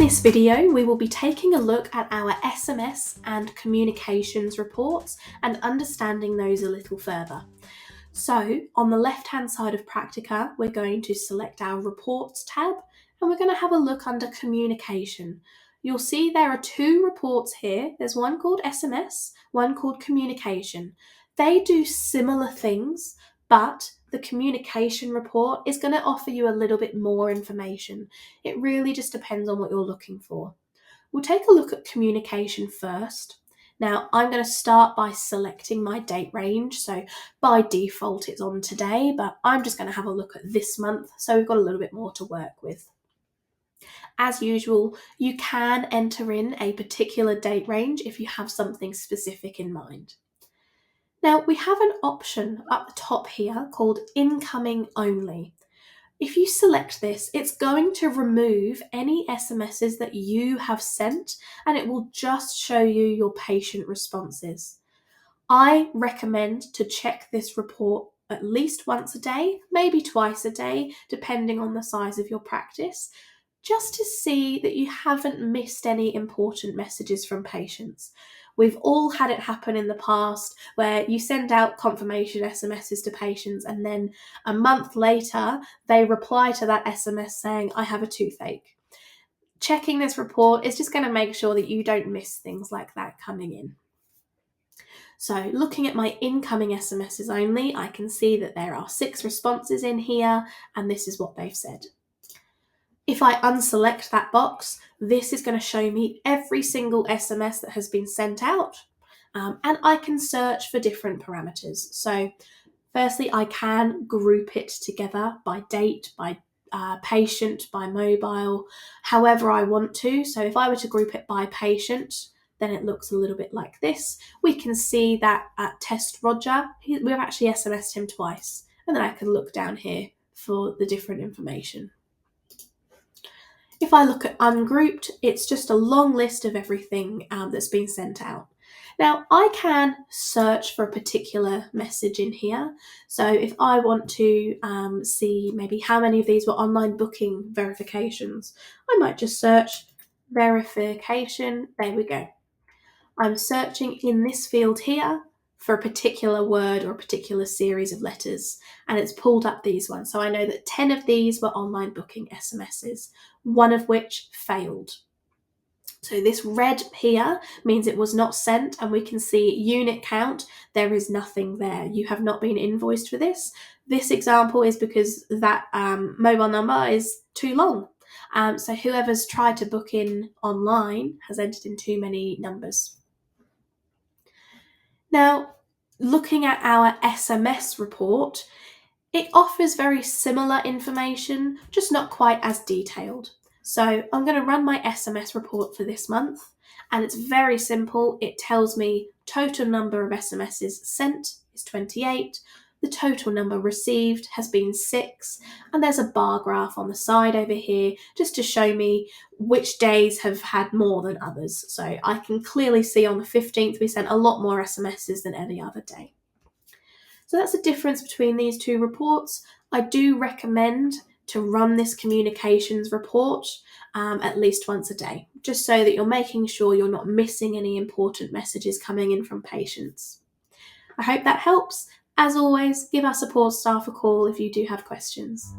this video, we will be taking a look at our SMS and Communications Reports and understanding those a little further. So, on the left-hand side of Praktika, we're going to select our Reports tab and we're going to have a look under Communication. You'll see there are two reports here. There's one called SMS, one called Communication. They do similar things, but the communication report is going to offer you a little bit more information. It really just depends on what you're looking for. We'll take a look at communication first. Now, I'm going to start by selecting my date range. So by default, it's on today, but I'm just going to have a look at this month. So we've got a little bit more to work with. As usual, you can enter in a particular date range if you have something specific in mind. Now, we have an option up the top here called Incoming Only. If you select this, it's going to remove any SMSs that you have sent and it will just show you your patient responses. I recommend to check this report at least once a day, maybe twice a day, depending on the size of your practice, just to see that you haven't missed any important messages from patients. We've all had it happen in the past where you send out confirmation SMSs to patients and then a month later they reply to that SMS saying, I have a toothache. Checking this report is just going to make sure that you don't miss things like that coming in. So looking at my incoming SMSs only, I can see that there are 6 responses in here and this is what they've said. If I unselect that box, this is going to show me every single SMS that has been sent out, and I can search for different parameters. So firstly, I can group it together by date, by patient, by mobile, however I want to. So if I were to group it by patient, then it looks a little bit like this. We can see that at Test Roger, we've actually SMS'd him twice, and then I can look down here for the different information. If I look at ungrouped, it's just a long list of everything that's been sent out. Now, I can search for a particular message in here. So if I want to see maybe how many of these were online booking verifications, I might just search verification. There we go. I'm searching in this field here for a particular word or a particular series of letters, and it's pulled up these ones. So I know that 10 of these were online booking SMSs, one of which failed. So this red here means it was not sent, and we can see unit count, there is nothing there. You have not been invoiced for this. This example is because that mobile number is too long. So whoever's tried to book in online has entered in too many numbers. Now, looking at our SMS report, it offers very similar information, just not quite as detailed. So I'm going to run my SMS report for this month, and it's very simple. It tells me total number of SMSs sent is 28, the total number received has been 6, and there's a bar graph on the side over here just to show me which days have had more than others. So I can clearly see on the 15th we sent a lot more SMSs than any other day. So that's the difference between these two reports. I do recommend to run this communications report at least once a day, just so that you're making sure you're not missing any important messages coming in from patients. I hope that helps. As always, give our support staff a call if you do have questions.